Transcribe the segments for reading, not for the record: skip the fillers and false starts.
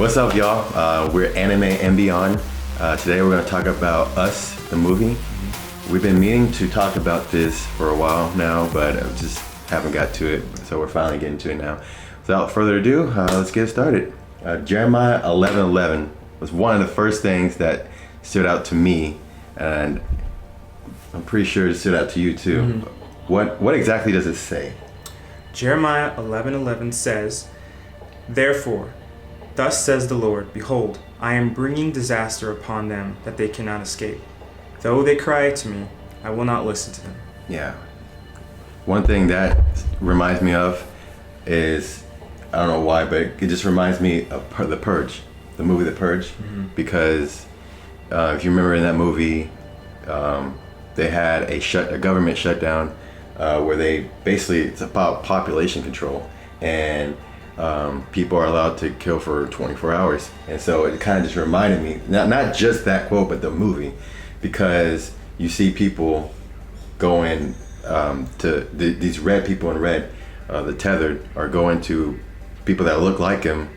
What's up, y'all? We're Anime and Beyond. Today we're going to talk about Us, the movie. We've been meaning to talk about this for a while now, but just haven't got to it, so we're finally getting to it now. Without further ado, let's get started. Jeremiah 11:11 was one of the first things that stood out to me, and I'm pretty sure it stood out to you too. What exactly does it say? Jeremiah 11:11 says, "Therefore, thus says the Lord, behold, I am bringing disaster upon them that they cannot escape. Though they cry to me, I will not listen to them." Yeah. One thing that reminds me of is, I don't know why, but it just reminds me of The Purge, the movie The Purge, because if you remember in that movie, they had a government shutdown where they basically, it's about population control, and people are allowed to kill for 24 hours. And so it kind of just reminded me, not just that quote, but the movie, because you see people going to these red people in red, the tethered, are going to people that look like him,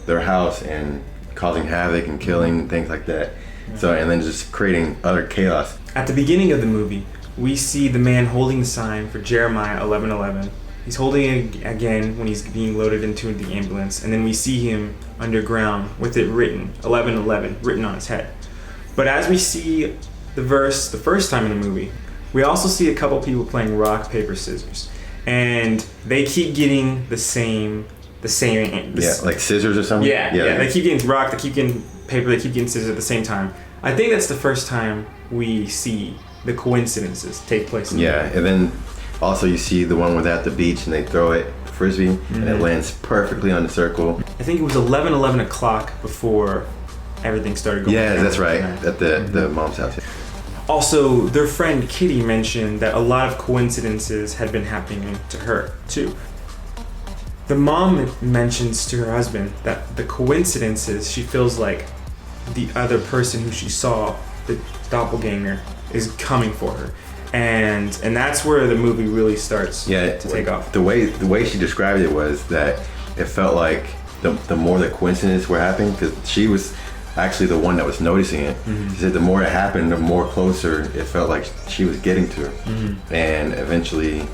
their house, and causing havoc and killing and things like that. So, and then just creating other chaos. At the beginning of the movie, we see the man holding the sign for Jeremiah 11:11. He's holding it again when he's being loaded into the ambulance, and then we see him underground with it written, 11:11, written on his head. But as we see the verse the first time in the movie, we also see a couple people playing rock, paper, scissors. And they keep getting the same like scissors or something? Yeah. They keep getting rock, they keep getting paper, they keep getting scissors at the same time. I think that's the first time we see the coincidences take place. And then also you see the one where they're at the beach and they throw it, frisbee, and it lands perfectly on the circle. I think it was 11 o'clock before everything started going down. Yeah, that's right, at the mom's house. Also, their friend Kitty mentioned that a lot of coincidences had been happening to her, too. The mom mentions to her husband that the coincidences, she feels like the other person who she saw, the doppelganger, is coming for her. And that's where the movie really starts to take off. The way she described it was that it felt like the more the coincidences were happening, because she was actually the one that was noticing it. She said the more it happened, the more closer it felt like she was getting to her. And eventually,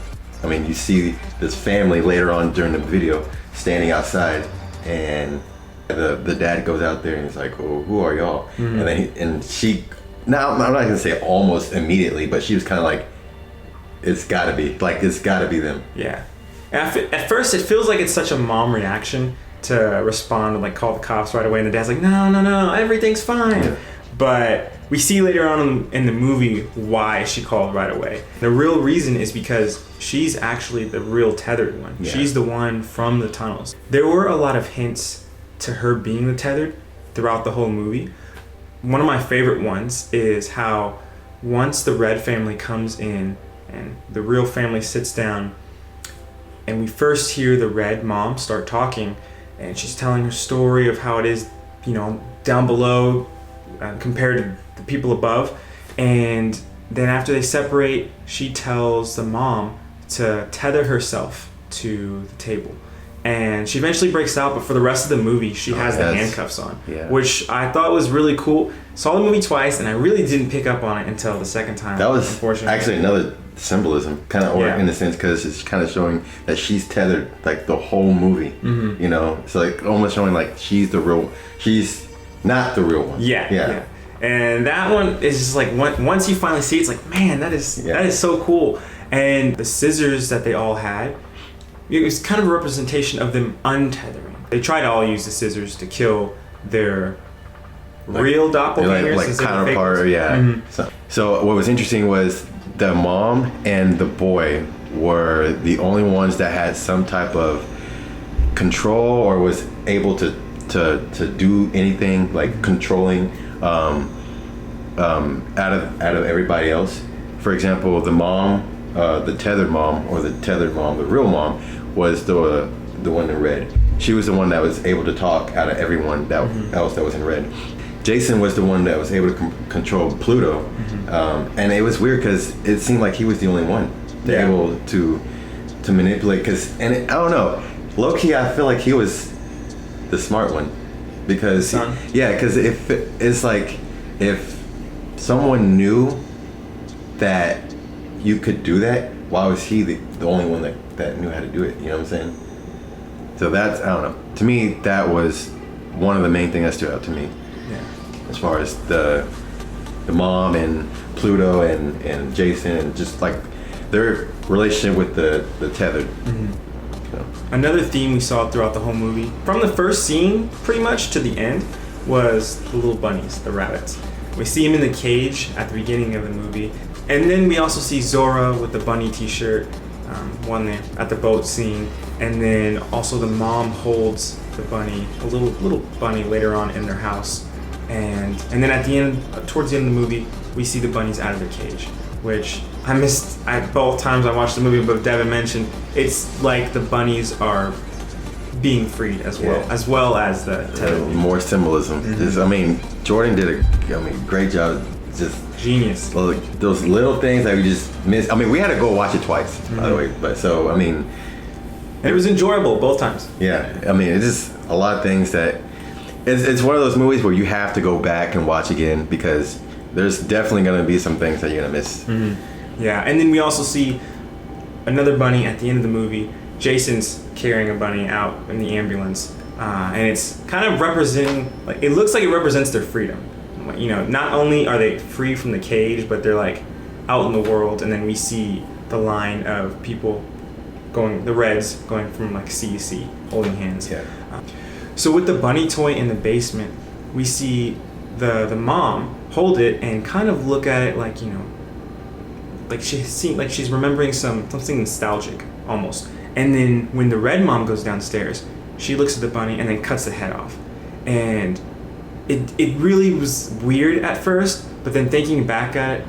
I mean, you see this family later on during the video standing outside, and the dad goes out there and he's like, "Oh, who are y'all?" And then she, now I'm not gonna say almost immediately, but she was kind of like, it's gotta be them. Yeah. And at first it feels like it's such a mom reaction to respond and like call the cops right away, and the dad's like, no, everything's fine. Yeah. But we see later on in the movie why she called right away. The real reason is because she's actually the real tethered one. Yeah. She's the one from the tunnels. There were a lot of hints to her being the tethered throughout the whole movie. One of my favorite ones is how once the red family comes in and the real family sits down, and we first hear the red mom start talking, and she's telling her story of how it is, down below compared to the people above. And then after they separate, she tells the mom to tether herself to the table. And she eventually breaks out, but for the rest of the movie, she has the handcuffs on, which I thought was really cool. Saw the movie twice, and I really didn't pick up on it until the second time. That was actually another symbolism, kind of, or in a sense, because it's kind of showing that she's tethered like the whole movie. It's like almost showing like she's not the real one. Yeah. And that one is just like once you finally see it, it's like, man, that is so cool. And the scissors that they all had, it was kind of a representation of them untethering. They try to all use the scissors to kill their real doppelgangers, like counterpart. So what was interesting was the mom and the boy were the only ones that had some type of control or was able to do anything, like controlling out of everybody else. For example, the mom, the tethered mom, the real mom, was the one in red. She was the one that was able to talk out of everyone else that was in red. Jason was the one that was able to control Pluto, and it was weird because it seemed like he was the only one able to manipulate. I don't know, low key, I feel like he was the smart one. because Son? because if it's like if someone knew that you could do that, why was he the only one that knew how to do it? You know what I'm saying? So that's, I don't know. To me, that was one of the main things that stood out to me. Yeah. As far as the mom and Pluto and Jason and just like their relationship with the tethered. So. Another theme we saw throughout the whole movie, from the first scene pretty much to the end, was the little bunnies, the rabbits. We see them in the cage at the beginning of the movie, and then we also see Zora with the bunny t-shirt, one there at the boat scene, and then also the mom holds the bunny, a little bunny later on in their house, and then at the end, towards the end of the movie, we see the bunnies out of their cage, which I missed both times I watched the movie, but Devin mentioned it's like the bunnies are being freed as well as the tethered. More symbolism. Just, I mean, Jordan did a great job. Just genius. Those little things that we just missed. I mean, we had to go watch it twice, by the way. But so, I mean, and it was enjoyable both times. Yeah, I mean, it's just a lot of things that it's one of those movies where you have to go back and watch again because there's definitely going to be some things that you're going to miss. Yeah, and then we also see another bunny at the end of the movie. Jason's carrying a bunny out in the ambulance, and it's kind of representing, like, it looks like it represents their freedom. You know, not only are they free from the cage, but they're like out in the world, and then we see the line of people going, the Reds going from like sea to sea, holding hands. Yeah. So with the bunny toy in the basement, we see the mom hold it and kind of look at it like, you know, like she's remembering something nostalgic almost. And then when the red mom goes downstairs, she looks at the bunny and then cuts the head off. And it really was weird at first, but then thinking back at it,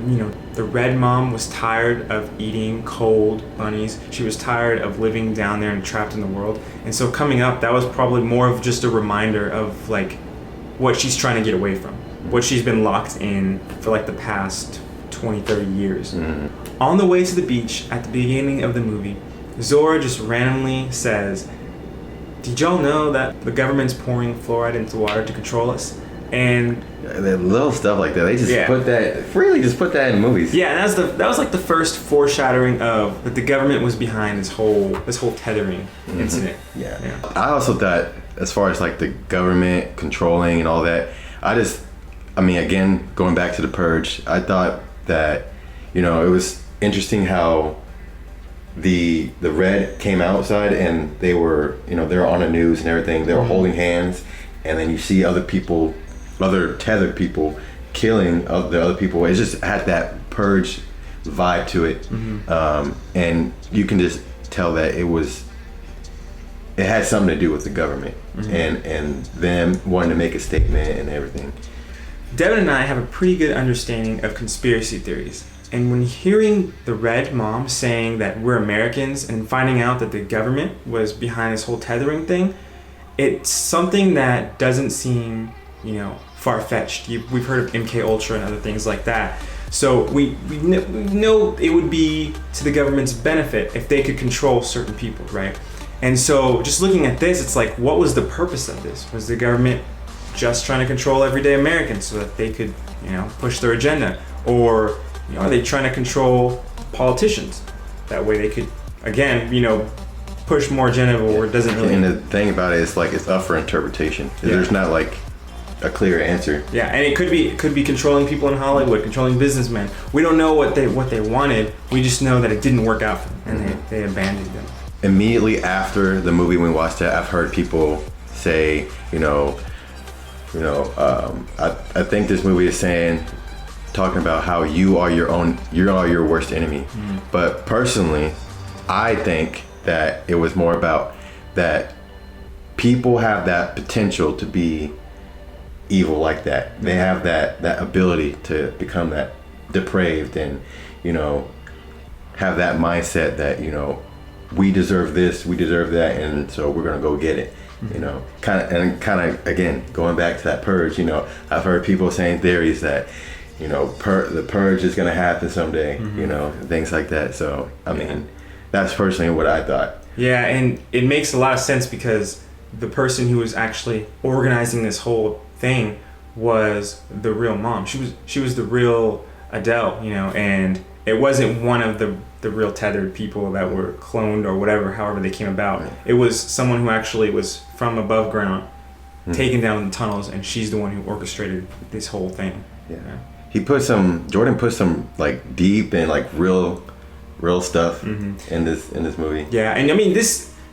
you know, the red mom was tired of eating cold bunnies. She was tired of living down there and trapped in the world. And so coming up, that was probably more of just a reminder of like what she's trying to get away from, what she's been locked in for like the past 20, 30 years. On the way to the beach at the beginning of the movie, Zora just randomly says, "Did y'all know that the government's pouring fluoride into water to control us?" And that little stuff like that, they just put that in movies. Yeah, and that was like the first foreshadowing of that the government was behind this whole tethering incident. Yeah. I also thought, as far as like the government controlling and all that, I mean, again, going back to The Purge, I thought that, you know, it was interesting how the Red came outside and they were on the news and everything. They were holding hands, and then you see other tethered people killing the other people. It just had that Purge vibe to it, and you can just tell that it had something to do with the government and them wanting to make a statement and everything. Devin and I have a pretty good understanding of conspiracy theories. And when hearing the red mom saying that we're Americans and finding out that the government was behind this whole tethering thing, it's something that doesn't seem, you know, far-fetched. We've heard of MK Ultra and other things like that. So we know it would be to the government's benefit if they could control certain people, right? And so just looking at this, it's like, what was the purpose of this? Was the government just trying to control everyday Americans so that they could, you know, push their agenda? Or, you know, are they trying to control politicians? That way they could, again, you know, push more agenda where it doesn't really... And the thing about it is, like, it's up for interpretation. There's not, like, a clear answer. Yeah, and it could be controlling people in Hollywood, controlling businessmen. We don't know what they wanted. We just know that it didn't work out for them, and they abandoned them. Immediately after the movie, when we watched it, I've heard people say, I think this movie is talking about how you are your worst enemy. But personally, I think that it was more about that people have that potential to be evil like that. They have that ability to become that depraved and, you know, have that mindset that, you know, we deserve this, we deserve that, and so we're gonna go get it. You know, kind of again going back to that Purge. You know, I've heard people saying theories that, you know, the Purge is gonna happen someday. You know, things like that. So I mean, that's personally what I thought. Yeah, and it makes a lot of sense because the person who was actually organizing this whole thing was the real mom. She was the real Adele, you know, and it wasn't one of the real tethered people that were cloned or whatever, however they came about. Right. It was someone who actually was from above ground, taken down the tunnels, and she's the one who orchestrated this whole thing. Yeah. Jordan put some like deep and like real stuff in this movie. Yeah, and I mean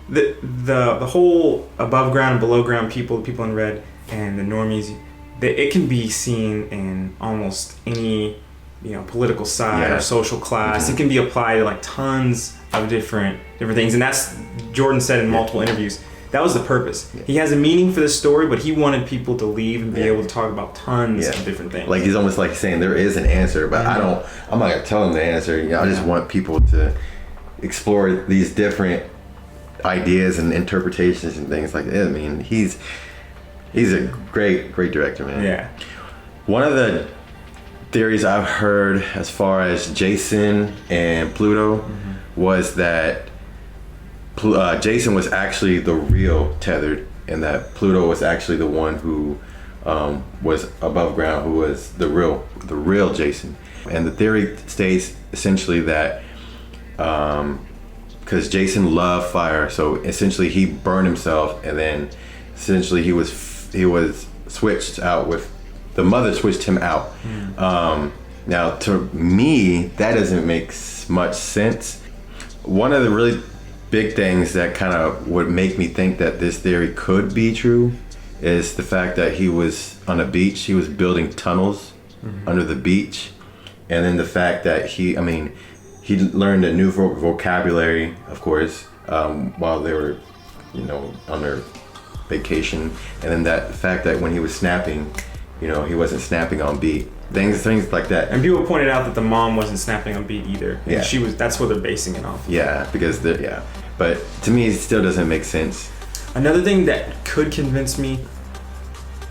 the whole above ground and below ground people, the people in red and the normies, it can be seen in almost any, you know, political side or social class. It can be applied to like tons of different things, and that's Jordan said in multiple interviews. That was the purpose. Yeah. He has a meaning for the story, but he wanted people to leave and be able to talk about tons of different things. Like he's almost like saying there is an answer, but I'm not gonna tell them the answer. You know, I just want people to explore these different ideas and interpretations and things like that. I mean, he's a great director, man. Yeah. One of the theories I've heard as far as Jason and Pluto was that Jason was actually the real tethered, and that Pluto was actually the one who was above ground, who was the real Jason. And the theory states essentially that because Jason loved fire, so essentially he burned himself, and then essentially he was switched out with the mother switched him out. Now to me that doesn't make much sense. One of the really big things that kind of would make me think that this theory could be true is the fact that he was on a beach, he was building tunnels under the beach, and then the fact that he learned a new vocabulary, of course, while they were, you know, on their vacation, and then that fact that when he was snapping, you know, he wasn't snapping on beat. Things like that. And people pointed out that the mom wasn't snapping on beat either. Yeah. That's what they're basing it off. Yeah, because but to me it still doesn't make sense. Another thing that could convince me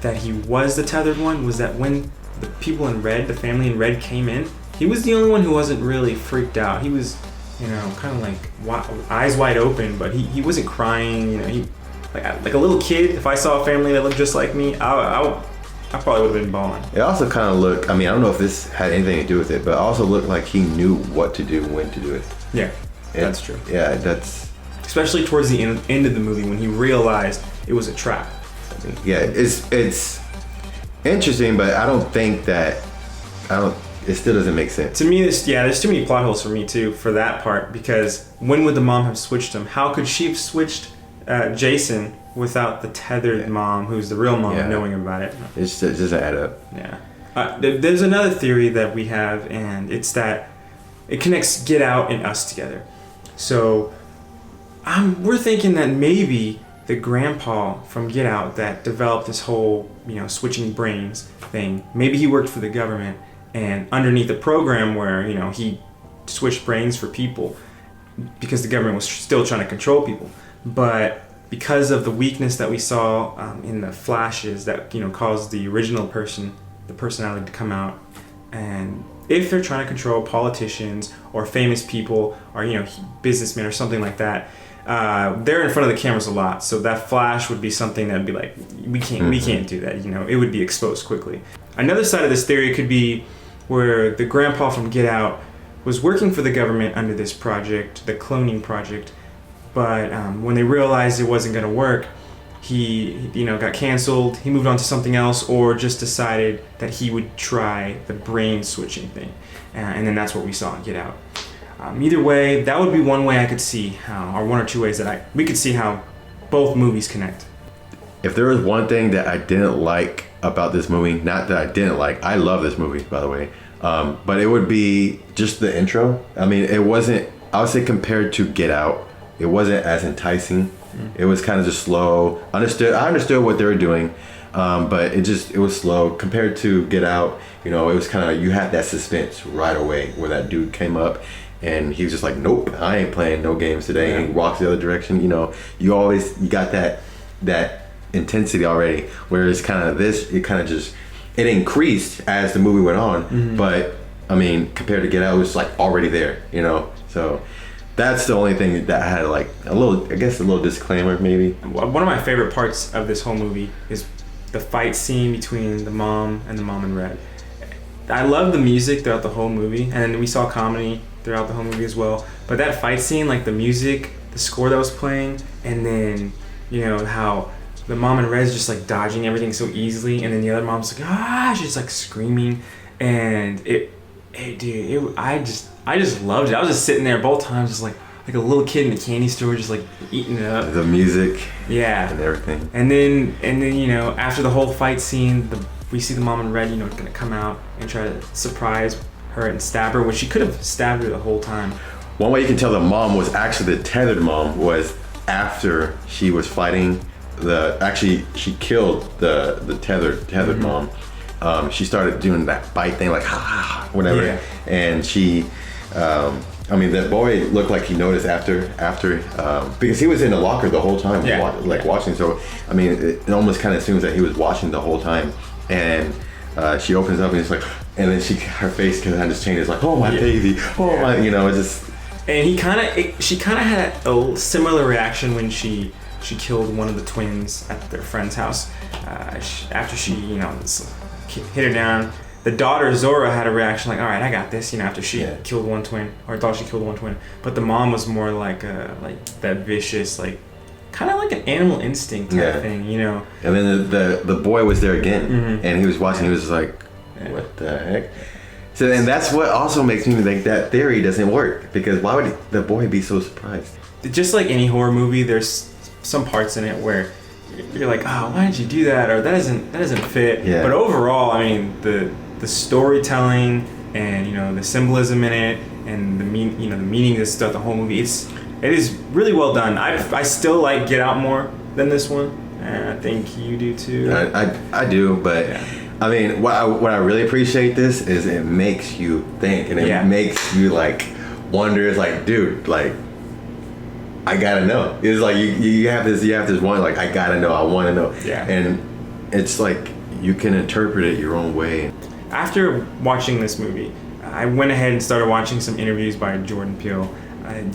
that he was the tethered one was that when the people in red, the family in red came in, he was the only one who wasn't really freaked out. He was, you know, kind of like eyes wide open, but he wasn't crying, you know, he like a little kid. If I saw a family that looked just like me, I probably would have been bawling. It also kind of looked, I mean, I don't know if this had anything to do with it, but it also looked like he knew what to do, when to do it. Yeah, that's true. Yeah, that's... Especially towards the end of the movie when he realized it was a trap. Yeah, it's interesting, but I don't think that, it still doesn't make sense. To me, there's too many plot holes for me too, for that part, because when would the mom have switched him? How could she have switched Jason without the tethered mom, who's the real mom, knowing about it? It just doesn't add up. Yeah. There's another theory that we have, and it's that it connects Get Out and Us together. So we're thinking that maybe the grandpa from Get Out that developed this whole, you know, switching brains thing, maybe he worked for the government, and underneath the program where, you know, he switched brains for people because the government was still trying to control people. But because of the weakness that we saw in the flashes that, you know, caused the original the personality to come out, and if they're trying to control politicians or famous people or, you know, businessmen or something like that, they're in front of the cameras a lot, so that flash would be something that would be like, we can't do that, you know, it would be exposed quickly. Another side of this theory could be where the grandpa from Get Out was working for the government under this project, the cloning project, but when they realized it wasn't going to work, he, you know, got canceled, he moved on to something else, or just decided that he would try the brain switching thing, and then that's what we saw in Get Out. Either way, that would be one way I could see how, or one or two ways that we could see how both movies connect. If there was one thing that I didn't like about this movie, not that I didn't like, I love this movie, by the way, but it would be just the intro. I mean, it wasn't, I would say compared to Get Out, it wasn't as enticing. It was kind of just slow. I understood what they were doing, but it was slow compared to Get Out. You know, it was kind of, you had that suspense right away where that dude came up and he was just like, nope, I ain't playing no games today. Yeah. And he walks the other direction. You know, you got that intensity already. Whereas kind of this, it increased as the movie went on. But I mean, compared to Get Out, it was like already there, you know. So that's the only thing that had like a little disclaimer maybe. One of my favorite parts of this whole movie is the fight scene between the mom in red. I love the music throughout the whole movie, and we saw comedy throughout the whole movie as well. But that fight scene, like the music, the score that was playing, and then how the mom in red is just like dodging everything so easily, and then the other mom's like she's like screaming, and I just loved it. I was just sitting there both times, just like a little kid in a candy store, just like eating it up. The music, and everything. And then after the whole fight scene, we see the mom in red, gonna come out and try to surprise her and stab her, when she could have stabbed her the whole time. One way you can tell the mom was actually the tethered mom was after she was fighting she killed the tethered mom. She started doing that bite thing, like whatever, and she. The boy looked like he noticed after because he was in the locker the whole time, watching. So it almost kind of assumes that he was watching the whole time. And she opens up and it's like, and then her face kind of just changes, like, oh my baby, oh my, it's just. And she kind of had a similar reaction when she killed one of the twins at their friend's house. After she hit her down. The daughter, Zora, had a reaction like, all right, I got this, after she killed one twin, or thought she killed one twin. But the mom was more like that vicious, like, kind of like an animal instinct type thing, And then the boy was there again, and he was watching, he was just like, what the heck? So, and that's what also makes me think that theory doesn't work, because why would the boy be so surprised? Just like any horror movie, there's some parts in it where you're like, oh, why did you do that? Or that doesn't fit. Yeah. But overall, the storytelling and the symbolism in it and the meaning of stuff, the whole movie, it is really well done. I still like Get Out more than this one, and I think you do too. I do, but what I really appreciate this is it makes you think, and it makes you like wonder. It's like, dude, like, I gotta know. It's like you have this one, like, I gotta know, I want to know, and it's like you can interpret it your own way. After watching this movie, I went ahead and started watching some interviews by Jordan Peele,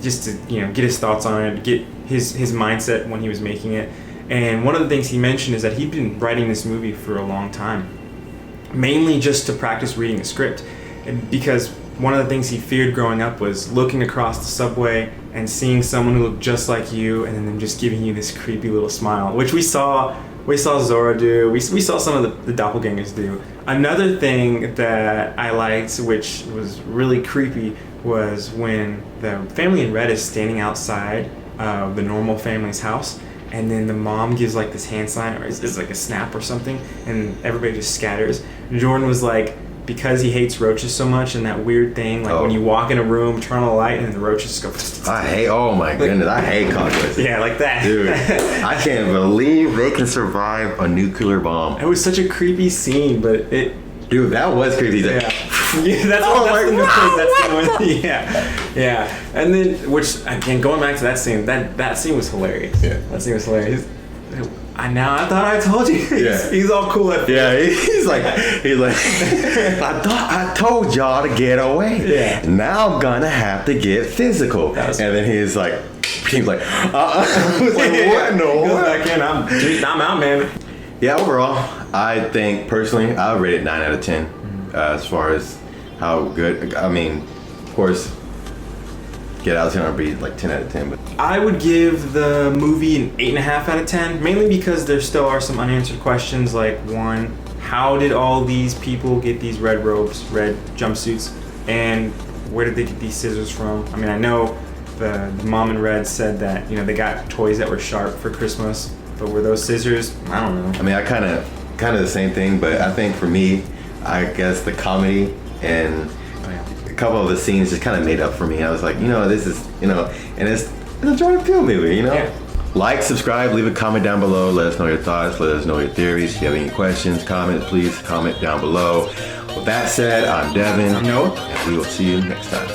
just to get his thoughts on it, get his mindset when he was making it. And one of the things he mentioned is that he'd been writing this movie for a long time, mainly just to practice reading the script, and because one of the things he feared growing up was looking across the subway and seeing someone who looked just like you, and then them just giving you this creepy little smile, which we saw Zora do. We saw some of the doppelgangers do. Another thing that I liked, which was really creepy, was when the family in red is standing outside of the normal family's house, and then the mom gives like this hand sign, or it's like a snap or something, and everybody just scatters. And Jordan was like, because he hates roaches so much, and that weird thing, like when you walk in a room, turn on the light, and then the roaches go. Oh my goodness, I hate cockroaches. Yeah, like that. Dude, I can't believe they can survive a nuclear bomb. It was such a creepy scene, but it. Dude, that was creepy. Yeah, that's the one. Yeah. And then, which again, going back to that scene, that scene was hilarious. Yeah, that scene was hilarious. I thought I told you. He's all cool at. Yeah, he's like, I told y'all to get away. Yeah. Now I'm gonna have to get physical. And then he's like, what? No. Goes back in. I'm out, man. Yeah, overall, I think personally, I would rate it 9 out of 10 as far as how good. Of course, Get Out's gonna be like 10 out of 10, but I would give the movie an 8.5 out of 10, mainly because there still are some unanswered questions. Like, one, how did all these people get these red robes, red jumpsuits, and where did they get these scissors from? I know the mom in red said that they got toys that were sharp for Christmas, but were those scissors? I don't know. I kind of the same thing, but I think for me, I guess the comedy and a couple of the scenes just kind of made up for me. I was like, this is, and it's a Jordan Peele movie, Yeah. Like, subscribe, leave a comment down below. Let us know your thoughts. Let us know your theories. If you have any questions, comments, please comment down below. With that said, I'm Devin. I'm Noah. And we will see you next time.